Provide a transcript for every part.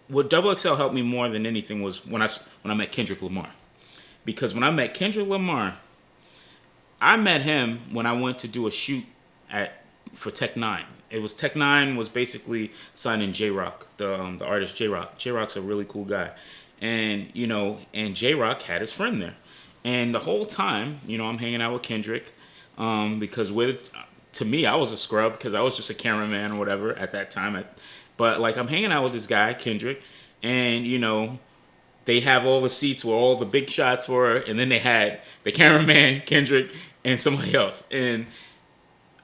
what Double XL helped me more than anything was when I met Kendrick Lamar. Because when I met Kendrick Lamar, I met him when I went to do a shoot for Tech Nine. It was Tech Nine was basically signing J Rock, the artist J Rock. J Rock's a really cool guy, and and J Rock had his friend there, and the whole time, I'm hanging out with Kendrick, because to me I was a scrub because I was just a cameraman or whatever at that time. But like I'm hanging out with this guy Kendrick, and they have all the seats where all the big shots were, and then they had the cameraman Kendrick and somebody else, and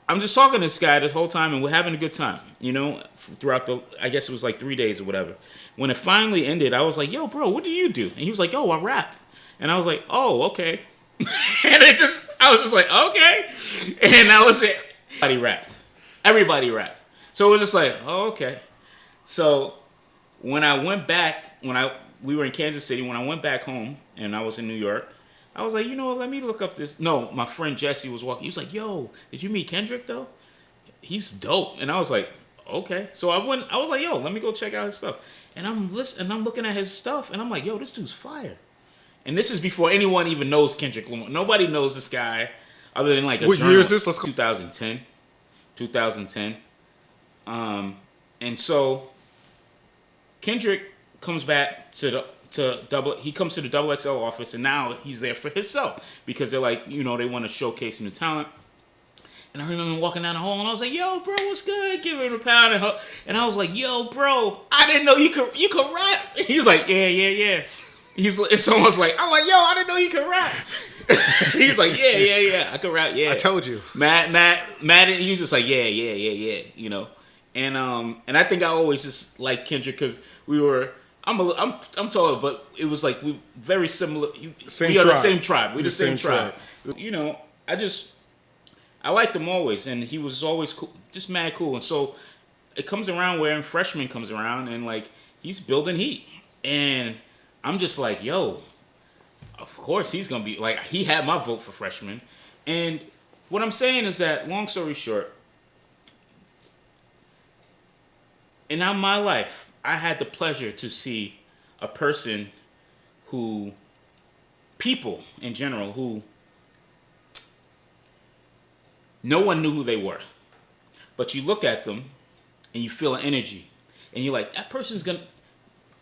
I'm just talking to this guy this whole time, and we're having a good time, throughout I guess it was like 3 days or whatever. When it finally ended, I was like, yo, bro, what do you do? And he was like, yo, I rap. And I was like, oh, okay. And I was just like, okay. And that was it. Everybody rapped. So it was just like, oh, okay. So when I went back, we were in Kansas City, when I went back home, and I was in New York, I was like, let me look up this. No, my friend Jesse was walking. He was like, yo, did you meet Kendrick, though? He's dope. And I was like, okay. So I was like, yo, let me go check out his stuff. And I'm listening, and I'm looking at his stuff, and I'm like, yo, this dude's fire. And this is before anyone even knows Kendrick Lamar. Nobody knows this guy other than like a What journal. year is this? Let's go. 2010. And so Kendrick comes back he comes to the Double XL office, and now he's there for himself because they're like, they want to showcase new talent. And I remember walking down the hall, and I was like, yo, bro, what's good? Give him a pound and I was like, yo, bro, I didn't know you could rap. He was like, yeah. It's almost like, I'm like, yo, I didn't know you could rap. He's like, yeah, I could rap, yeah. I told you. Matt, he was just like, yeah, And I think I always just liked Kendrick because I'm taller, but it was like we very similar. We are the same tribe. We're the same tribe. I liked him always, and he was always cool, just mad cool. And so it comes around where Freshman comes around, and like he's building heat, and I'm just like, yo, of course he's gonna be like, he had my vote for Freshman. And what I'm saying is that, long story short, in my life, I had the pleasure to see a person people in general, who no one knew who they were. But you look at them and you feel an energy. And you're like, that person's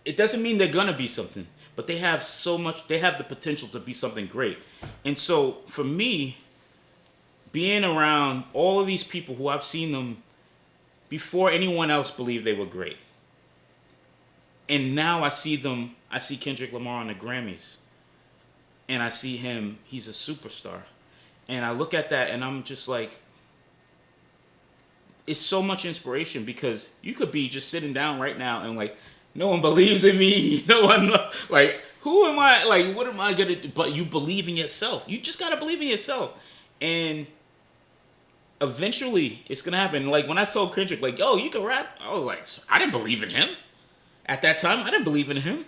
it doesn't mean they're gonna be something, but they have the potential to be something great. And so for me, being around all of these people who I've seen them before anyone else believed they were great. And now I see Kendrick Lamar on the Grammys. And I see him, he's a superstar. And I look at that and I'm just like, it's so much inspiration, because you could be just sitting down right now and like, no one believes in me. No one, like, who am I? Like, what am I going to do? But you believe in yourself. You just got to believe in yourself. And eventually it's going to happen. Like, when I told Kendrick, like, yo, you can rap, I was like, I didn't believe in him. At that time, I didn't believe in him.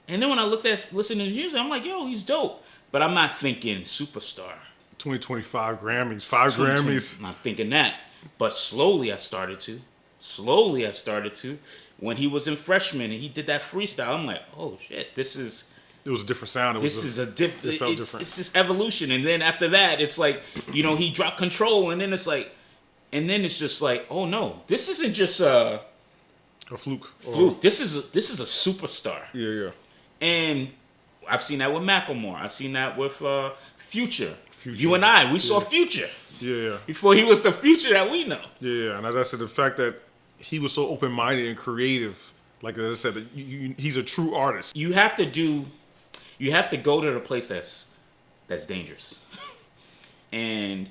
And then when I listened to his music, I'm like, yo, he's dope. But I'm not thinking superstar. 2025 Grammys, 5 Grammys. I'm not thinking that. But slowly I started to. When he was in Freshman and he did that freestyle, I'm like, oh shit, it was a different sound. It felt different. It's this evolution. And then after that, it's like, he dropped Control, and then it's like, just like, oh no, this isn't just a fluke. This is a superstar. Yeah. And I've seen that with Macklemore. I've seen that with Future. You and I, we saw Future. Yeah. Before he was the Future that we know. Yeah, and as I said, the fact that he was so open-minded and creative, like I said, he's a true artist. You have to go to the place that's dangerous. And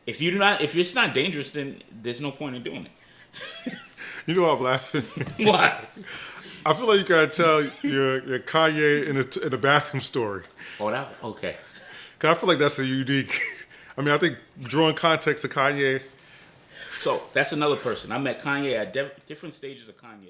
if it's not dangerous, then there's no point in doing it. You know I'm laughing. Why? I feel like you gotta tell your Kanye in the bathroom story. Oh, okay. Cause I feel like that's a unique. I mean, I think drawing context to Kanye. So that's another person. I met Kanye at different stages of Kanye.